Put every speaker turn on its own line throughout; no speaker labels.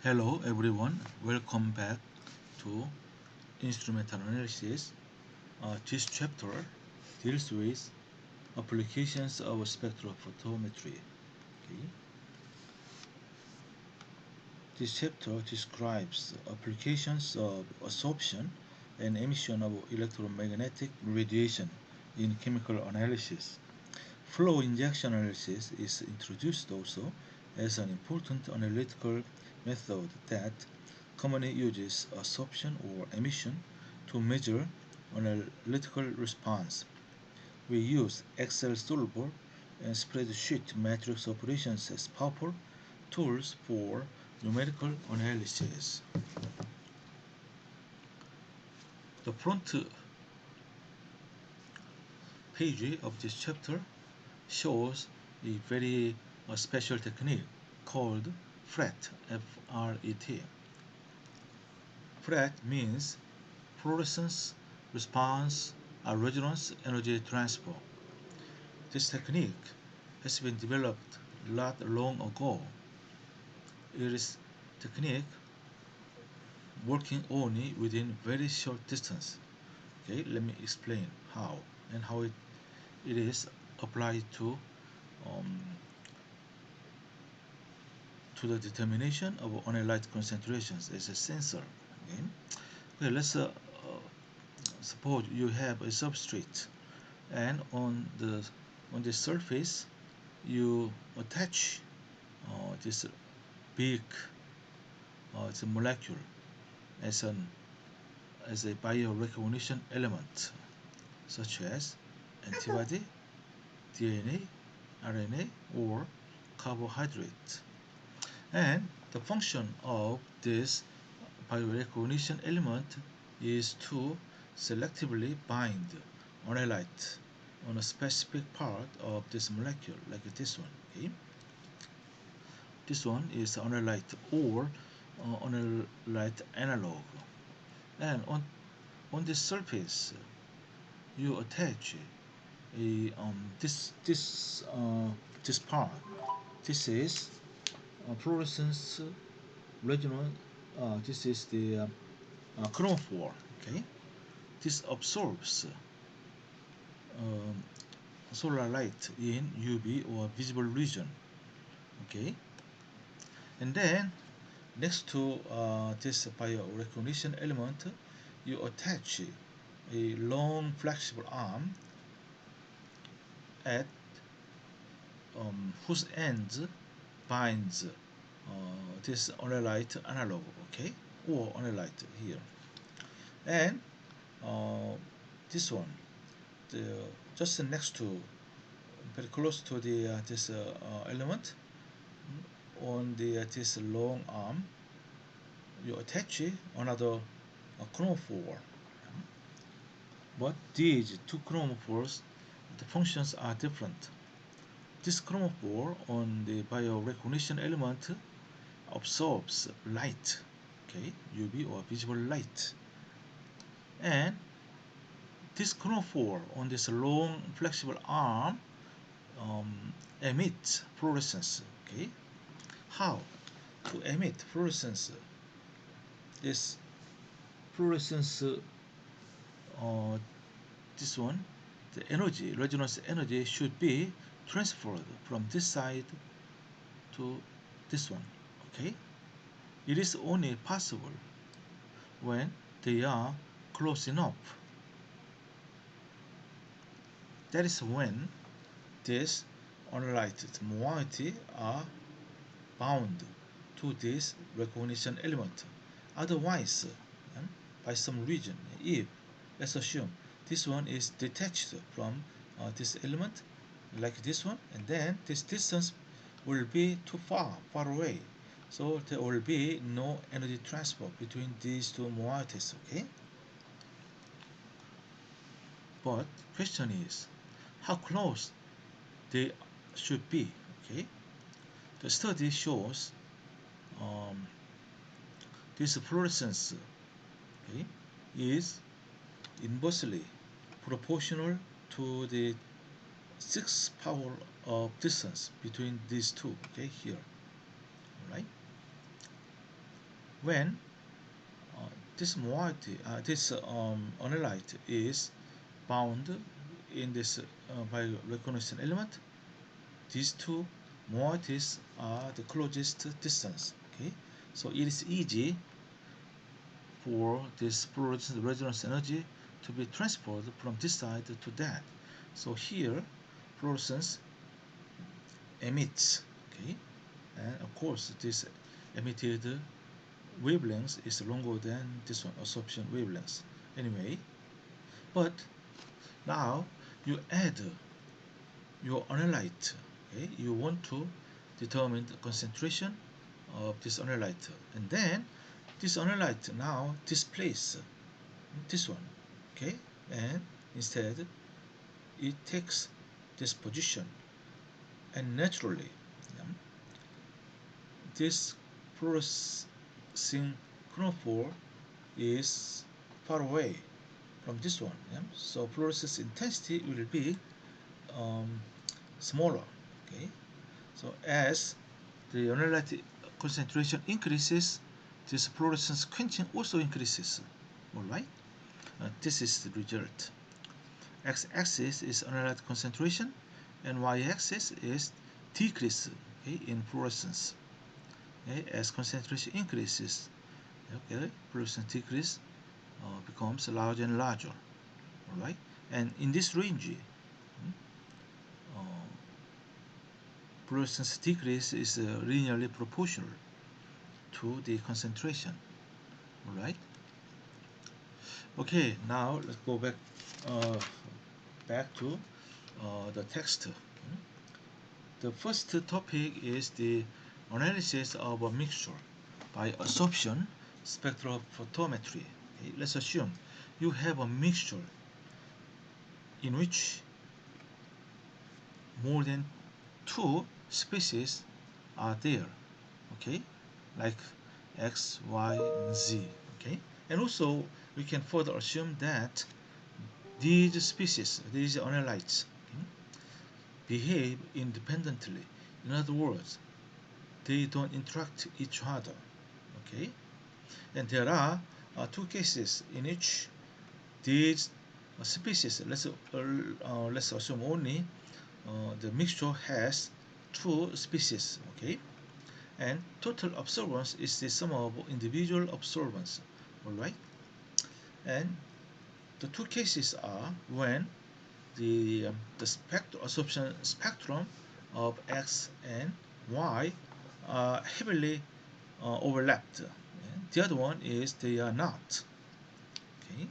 Hello everyone, welcome back to Instrumental Analysis. This chapter deals with applications of spectrophotometry. Okay. This chapter describes applications of absorption and emission of electromagnetic radiation in chemical analysis. Flow injection analysis is introduced also as an important analytical method that commonly uses absorption or emission to measure analytical response. We use Excel soluble and spreadsheet matrix operations as powerful tools for numerical analysis. The front page of this chapter shows a very special technique called FRET, F-R-E-T. FRET means fluorescence response resonance energy transfer. This technique has been developed not long ago. It is technique working only within very short distance. Okay, let me explain how and how it is applied um, to the determination of analyte concentrations as a sensor. Okay, okay let's suppose you have a substrate, and on the surface you attach this big it's a molecule as an as a biorecognition element, such as antibody, DNA, RNA, or carbohydrate. And the function of this biorecognition element is to selectively bind analyte on a specific part of this molecule, like this one. Okay, this one is analyte or analyte analog, and on this surface you attach a this part. This is fluorescence resonance. This is the chromophore. Okay, this absorbs um, solar light in UV or visible region. Okay, and then next to this biorecognition element, you attach a long flexible arm at whose ends binds this analyte analog, okay, or analyte here, and uh, this one, the just next to, very close to the this element, on the this long arm, you attach another chromophore. But these two chromophores, the functions are different. This chromophore on the biorecognition element absorbs light, okay, UV or visible light, and this chromophore on this long flexible arm emits fluorescence. Okay, how to emit fluorescence? This fluorescence, this one, the energy, resonance energy should be transferred from this side to this one. Okay, it is only possible when they are close enough. That is when this unlighted moiety are bound to this recognition element. Otherwise, by some reason, if, let's assume, this one is detached from this element, like this one, and then this distance will be too far away. So there will be no energy transfer between these two moieties, okay? But question is, how close they should be, okay? The study shows um, this fluorescence, okay, is inversely proportional to the 6th power of distance between these two, okay, here, all right? when this moiety, this analyte is bound in this by recognition element, these two moieties are the closest distance. Okay, so it is easy for this fluorescence resonance energy to be transferred from this side to that. So here, fluorescence emits. Okay, and of course this emitted wavelength is longer than this one, absorption wavelength. Anyway, but now you add your analyte. Okay, you want to determine the concentration of this analyte, and then this analyte now displays this one. Okay, and instead it takes this position, and naturally, yeah, this fluorescing chromophore is far away from this one. Yeah? So fluorescence intensity will be um, smaller. Okay, so as the analyte concentration increases, this fluorescence quenching also increases. All right, this is the result. X-axis is analyte concentration, and y-axis is decrease, okay, in fluorescence. Okay, as concentration increases, okay, fluorescence decrease becomes larger and larger. All right, and in this range, uh, fluorescence decrease is linearly proportional to the concentration. All right. Okay, now let's go back to the text. The first topic is the analysis of a mixture by absorption spectrophotometry. Okay, let's assume you have a mixture in which more than two species are there. Okay, like X, Y, and Z. Okay, and also we can further assume that these species, these analytes, okay, behave independently. In other words, they don't interact each other. Okay, and there are two cases in which these species, let's assume only the mixture has two species. Okay, and total absorbance is the sum of individual absorbance. All right, and the two cases are when the absorption spectrum of X and Y are heavily overlapped. And the other one is they are not. Okay.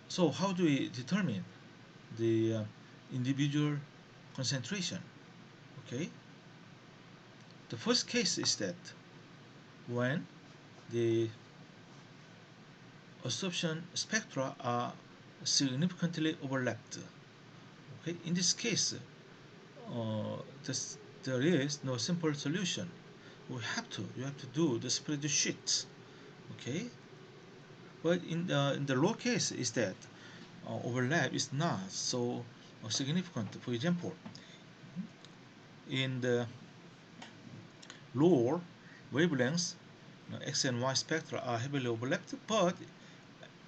So how do we determine the individual concentration? Okay. The first case is that when the absorption spectra are significantly overlapped. Okay. In this case, there is no simple solution. You have to do the spreadsheet. Okay. But in the low case is that overlap is not so significant. For example, in the lower wavelengths, X and Y spectra are heavily overlapped, but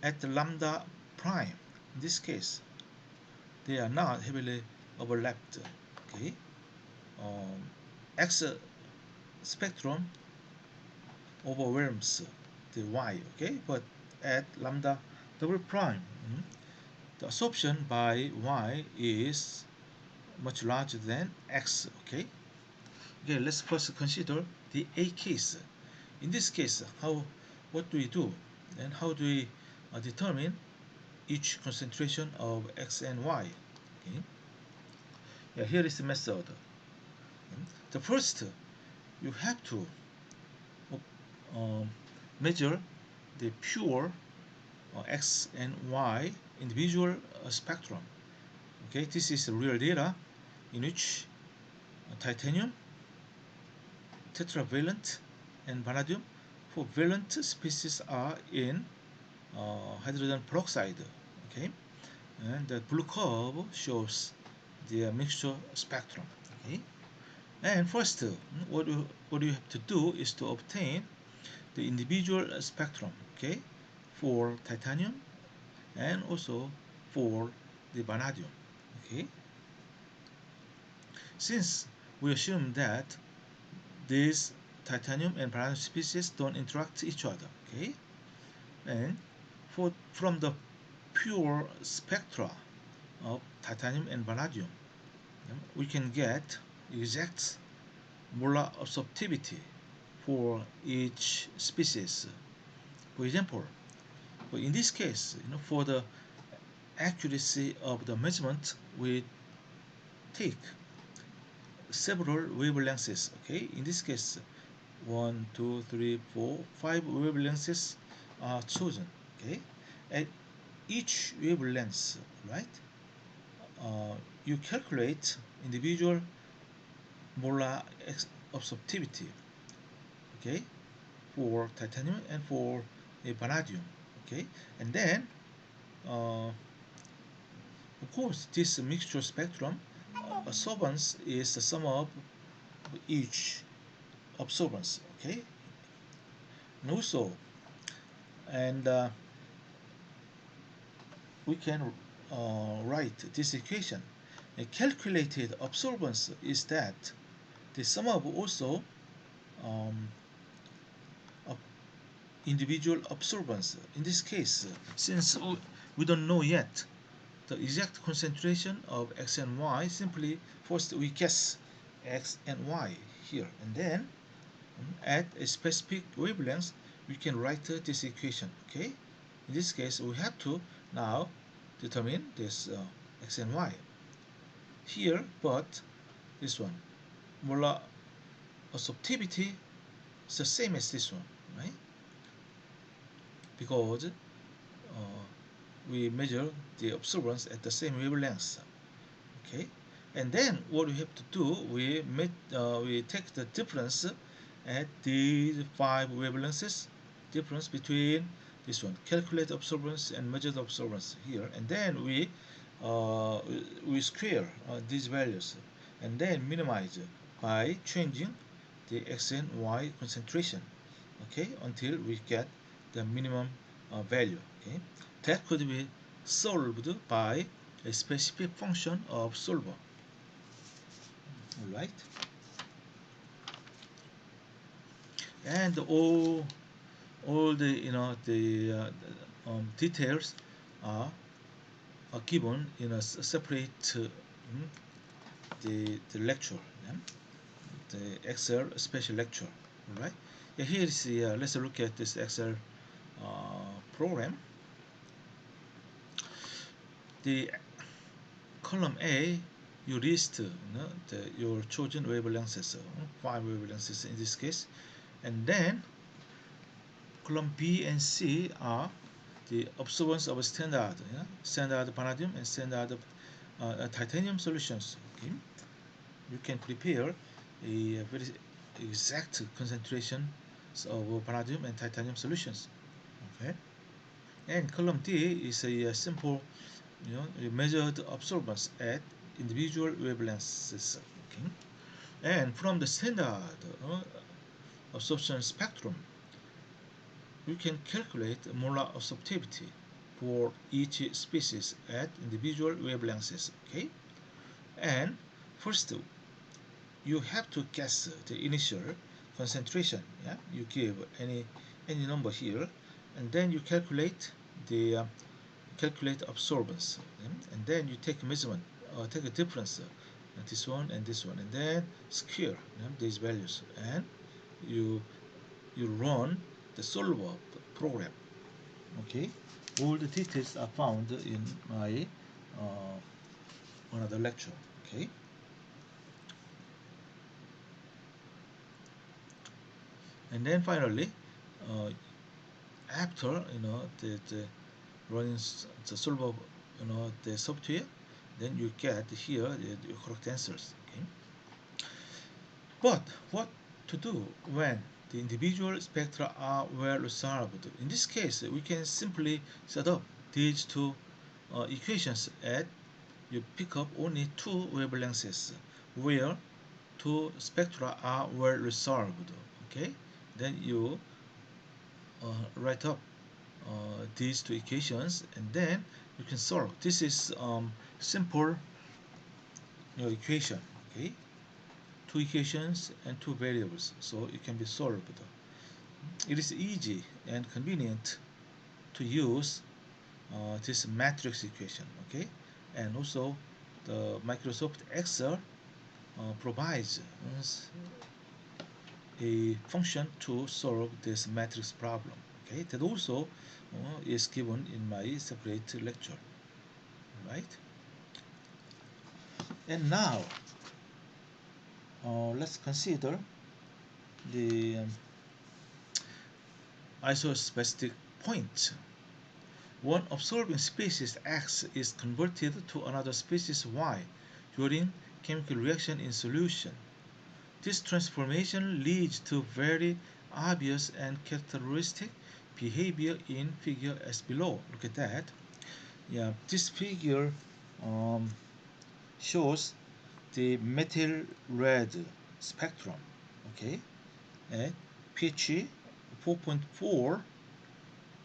at the lambda prime, in this case, they are not heavily overlapped. Okay, um, X spectrum overwhelms the Y. Okay, but at lambda double prime, the absorption by Y is much larger than X. Okay. Okay, let's first consider the A case. In this case, what do we do, and how do we determine each concentration of X and Y? Okay. Yeah, here is the method. The first, you have to um, measure the pure X and Y individual spectrum. Okay, this is real data in which titanium, tetravalent, and vanadium for valent species are in hydrogen peroxide. Okay, and the blue curve shows the mixture spectrum. Okay, And first, what you have to do is to obtain the individual spectrum, okay, for titanium and also for the vanadium, okay. Since we assume that these titanium and vanadium species don't interact with each other, okay, and from the pure spectra of titanium and vanadium, we can get exact molar absorptivity for each species. For example, in this case, for the accuracy of the measurement, we take several wavelengths. Okay, in this case, one, two, three, four, five wavelengths are chosen. Okay, at each wavelength, right? You calculate individual molar absorptivity. Okay, for titanium and for vanadium. Okay, and then of course this mixture spectrum absorbance is the sum of each absorbance. Okay, and also and we can write this equation. A calculated absorbance is that the sum of also um, individual absorbance. In this case, since we don't know yet the exact concentration of X and Y, simply first we guess X and Y here, and then at a specific wavelength we can write this equation. Okay, in this case we have to now determine this X and Y here, but this one molar absorptivity is the same as this one, right? Because we measure the absorbance at the same wavelength. Okay, and then what we have to do, we take the difference at these five wavelengths, difference between this one, calculate absorbance and measure the absorbance here, and then we square these values and then minimize by changing the X and Y concentration, okay, until we get the minimum value. Okay, that could be solved by a specific function of solver. All right, and all the details are, are given in a separate the lecture, yeah? The Excel special lecture. All right. Yeah, here is the let's look at this Excel program. The column A, you list your chosen wavelengths, five wavelengths in this case, and then column B and C are the observance of standard, standard vanadium and standard titanium solutions. Okay, you can prepare a very exact concentration of vanadium and titanium solutions. Okay, and column D is a simple, a measured absorbance at individual wavelengths. Okay, and from the standard absorption spectrum, you can calculate molar absorptivity for each species at individual wavelengths. Okay, and first you have to guess the initial concentration. Yeah, you give any number here, and then you calculate absorbance, and then you take a measurement, take a difference, this one and this one, and then square these values, and you run the solver program. Okay, all the details are found in my another lecture. Okay, and then finally, uh, after the running the solver, the software, then you get here the correct answers. Okay, but what to do when the individual spectra are well resolved? In this case, we can simply set up these two equations at you pick up only two wavelengths, where two spectra are well resolved. Okay, then you write up these two equations, and then you can solve. This is simple equation. Okay, two equations and two variables, so it can be solved. It is easy and convenient to use this matrix equation. Okay, and also the Microsoft Excel provides a function to solve this matrix problem. Okay, that also is given in my separate lecture, right? And now let's consider the isospecific point. One observing species X is converted to another species Y during chemical reaction in solution. This transformation leads to very obvious and characteristic behavior in figure as below. Look at that. Yeah, this figure um, shows the methyl red spectrum. Okay, at pH 4.4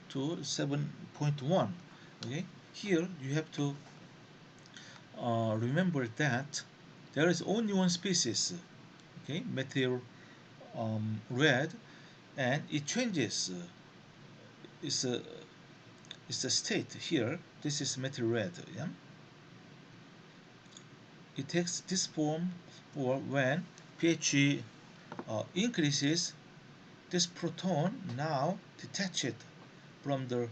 to 7.1. Okay, here you have to remember that there is only one species. Okay, methyl red, and it changes. It's a it's a state here. This is methyl red. Yeah, it takes this form or when pH increases. This proton now detached from the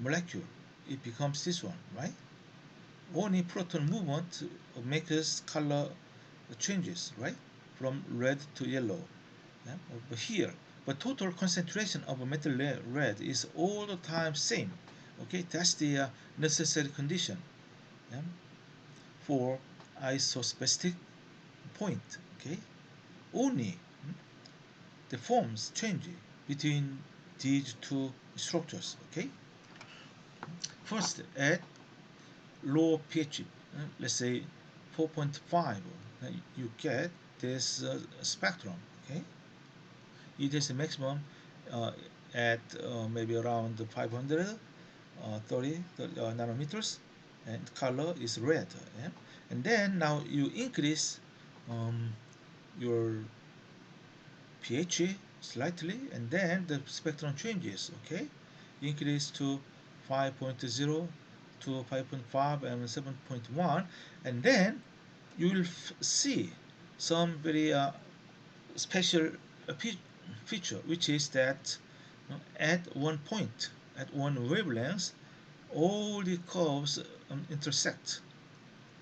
molecule. It becomes this one, right? Only proton movement makes color changes, right? From red to yellow. Yeah? But here, but total concentration of a metal red is all the time same. Okay, that's the necessary condition, yeah, for isospecific point. Okay, only the forms change between these two structures. Okay, first at low pH, let's say 4.5, you get this spectrum. Okay, it is a maximum uh, at maybe around 530 nanometers, and color is red. Yeah? And then now you increase um, your pH slightly, and then the spectrum changes. Okay, increase to 5.0 to 5.5 and 7.1, and then you will see some very special uh, feature, which is that at one point, at one wavelength, all the curves intersect.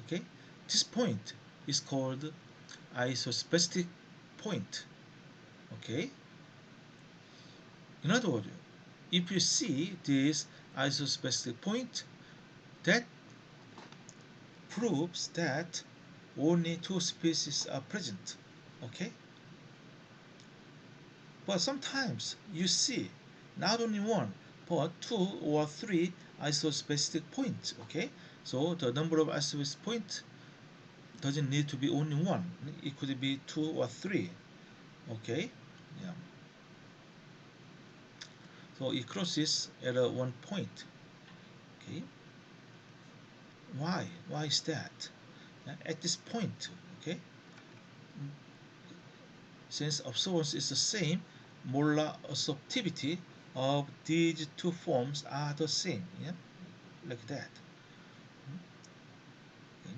Okay, this point is called isospecific point. Okay, in other words, if you see this isospecific point, that proves that only two species are present. Okay, but sometimes you see not only one but two or three isospecific points. Okay, so the number of isospecific points doesn't need to be only one, it could be two or three. Okay, yeah, so it crosses at one point. Okay, why is that? At this point, okay, since observance is the same, molar absorptivity of these two forms are the same. Yeah, like that. Okay.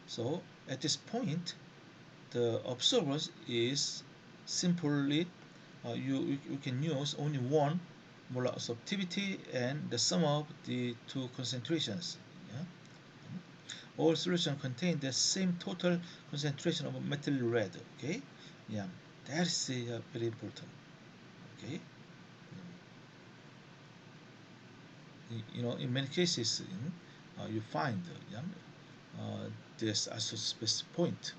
So at this point, the observer is simply you can use only one molar absorptivity and the sum of the two concentrations. Yeah? All solutions contain the same total concentration of methyl red. Okay, yeah, that's very important. Okay, in many cases, you find this isospecific point.